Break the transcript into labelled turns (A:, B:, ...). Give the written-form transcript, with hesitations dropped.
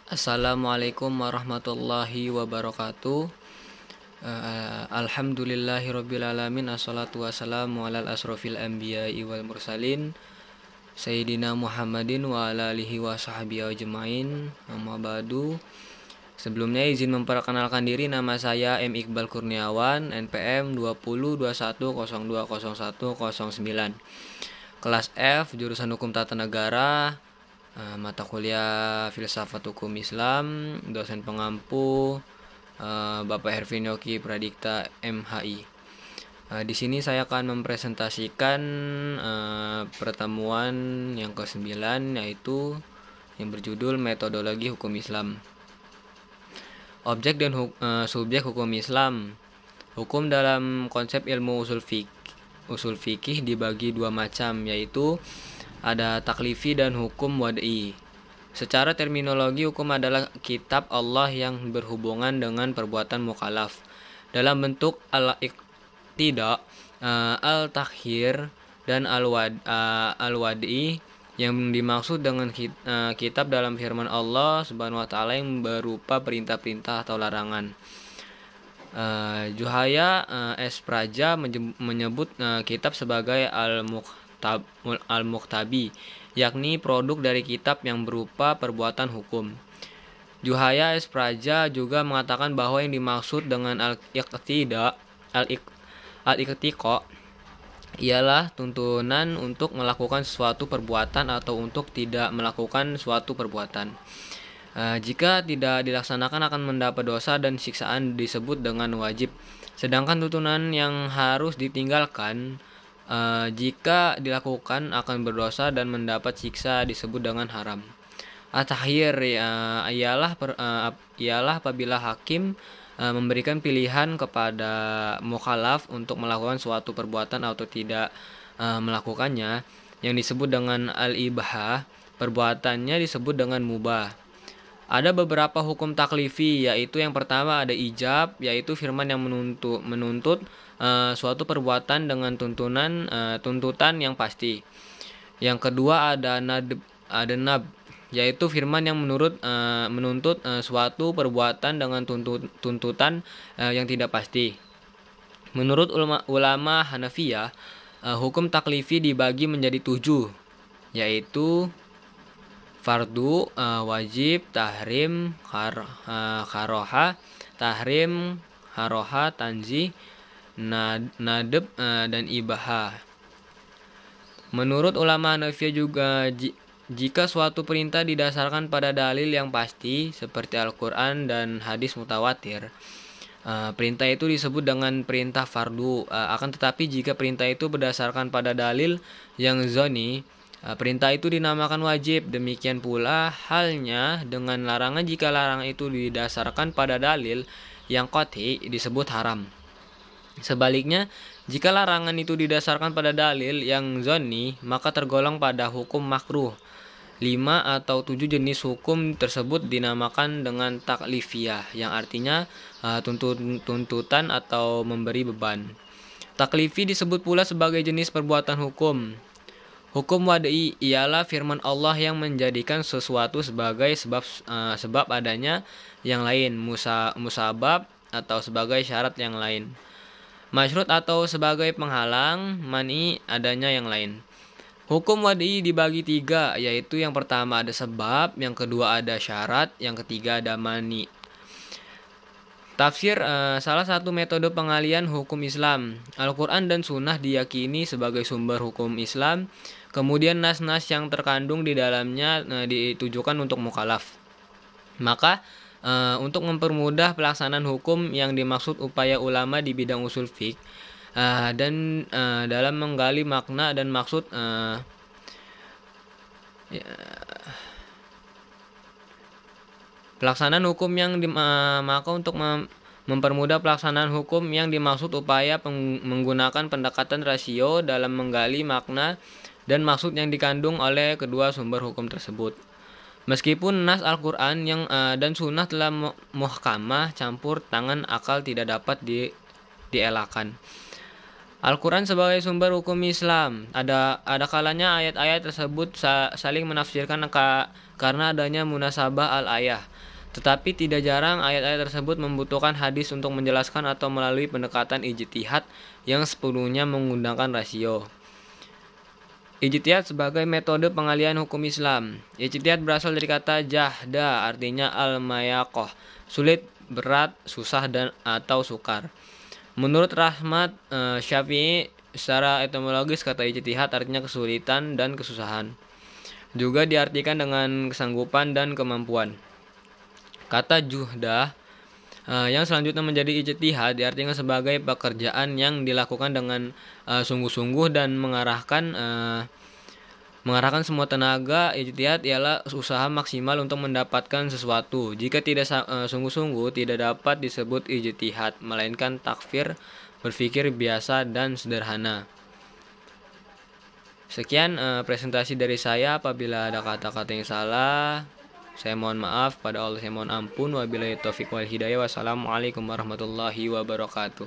A: Assalamualaikum warahmatullahi wabarakatuh. Alhamdulillahirabbil alamin, assalatu wassalamu alal asrofil anbiya'i wal mursalin Sayyidina Muhammadin wa ala alihi wa sahbihi ajmain. Amma ba'du. Sebelumnya izin memperkenalkan diri, nama saya M. Iqbal Kurniawan, NPM 2021020109. Kelas F, jurusan Hukum Tata Negara, mata kuliah Filsafat Hukum Islam, dosen pengampu Bapak Hervin Yoki Pradikta MHI. Di sini saya akan mempresentasikan pertemuan yang ke-9, yaitu yang berjudul Metodologi Hukum Islam. Objek dan subjek hukum Islam. Hukum dalam konsep ilmu usul fikih dibagi dua macam, yaitu ada taklifi dan hukum wad'i. Secara terminologi, hukum adalah kitab Allah yang berhubungan dengan perbuatan mukallaf dalam bentuk al-iqtida, al-takhir, dan al-wad'i. Yang dimaksud dengan kitab dalam firman Allah Subhanahu wa taala yang berupa perintah-perintah atau larangan. Juhaya S. Praja menyebut kitab sebagai al-muqtabi, yakni produk dari kitab yang berupa perbuatan hukum. Juhaya S. Praja juga mengatakan bahwa yang dimaksud dengan al-iqtiqa ialah tuntunan untuk melakukan suatu perbuatan atau untuk tidak melakukan suatu perbuatan. Jika tidak dilaksanakan akan mendapat dosa dan siksaan disebut dengan wajib. Sedangkan tuntunan yang harus ditinggalkan jika dilakukan akan berdosa dan mendapat siksa disebut dengan haram. At-takhir ialah apabila hakim memberikan pilihan kepada mukallaf untuk melakukan suatu perbuatan atau tidak melakukannya, yang disebut dengan al-ibahah. Perbuatannya disebut dengan mubah. Ada beberapa hukum taklifi, yaitu yang pertama ada ijab, yaitu firman yang menuntut suatu perbuatan dengan tuntutan yang pasti. Yang kedua ada nab, yaitu firman yang menuntut suatu perbuatan dengan tuntutan yang tidak pasti. Menurut ulama Hanafiyah, hukum taklifi dibagi menjadi 7, yaitu fardu, wajib, tahrim, karoha, tahrim, haroha, tanzih, nadab, dan ibahah. Menurut ulama Hanafiyah juga, jika suatu perintah didasarkan pada dalil yang pasti seperti Al-Quran dan hadis mutawatir, perintah itu disebut dengan perintah fardu. Akan tetapi jika perintah itu berdasarkan pada dalil yang zoni, perintah itu dinamakan wajib. Demikian pula halnya dengan larangan, jika larangan itu didasarkan pada dalil yang qat'i disebut haram. Sebaliknya, jika larangan itu didasarkan pada dalil yang zonni, maka tergolong pada hukum makruh. 5 atau 7 jenis hukum tersebut dinamakan dengan taklifiyah, yang artinya tuntutan atau memberi beban. Taklifi disebut pula sebagai jenis perbuatan hukum. Hukum wad'i ialah firman Allah yang menjadikan sesuatu sebagai sebab adanya yang lain, musabab atau sebagai syarat yang lain, masyrut atau sebagai penghalang, mani adanya yang lain. Hukum wad'i dibagi 3, yaitu yang pertama ada sebab, yang kedua ada syarat, yang ketiga ada mani. Tafsir salah satu metode pengalian hukum Islam. Al-Quran dan Sunnah diyakini sebagai sumber hukum Islam. Kemudian nas-nas yang terkandung di dalamnya ditujukan untuk mukallaf. Maka untuk mempermudah pelaksanaan hukum yang dimaksud upaya ulama di bidang usul fiqh dan dalam menggali makna dan maksud pelaksanaan hukum yang maka untuk mempermudah pelaksanaan hukum yang dimaksud upaya menggunakan pendekatan rasio dalam menggali makna dan maksud yang dikandung oleh kedua sumber hukum tersebut. Meskipun nas Al-Quran dan Sunnah telah muhkamah, campur tangan akal tidak dapat dielakkan. Al-Quran sebagai sumber hukum Islam. Ada kalanya ayat-ayat tersebut saling menafsirkan karena adanya munasabah al-ayah. Tetapi tidak jarang ayat-ayat tersebut membutuhkan hadis untuk menjelaskan atau melalui pendekatan ijtihad yang sepenuhnya menggunakan rasio. Ijtihad sebagai metode pengalihan hukum Islam. Ijtihad berasal dari kata jahda, artinya al-mayaqah, sulit, berat, susah, dan atau sukar. Menurut Rahmat Syafi'i, secara etimologis kata ijtihad artinya kesulitan dan kesusahan. Juga diartikan dengan kesanggupan dan kemampuan. Kata juhdah yang selanjutnya menjadi ijtihad diartikan sebagai pekerjaan yang dilakukan dengan sungguh-sungguh dan mengarahkan semua tenaga. Ijtihad ialah usaha maksimal untuk mendapatkan sesuatu. Jika tidak sungguh-sungguh tidak dapat disebut ijtihad, melainkan takfir, berpikir biasa dan sederhana. Sekian presentasi dari saya. Apabila ada kata-kata yang salah, saya mohon maaf. Pada Allah saya mohon ampun. Wabillahi taufiq wal hidayah. Wassalamualaikum warahmatullahi wabarakatuh.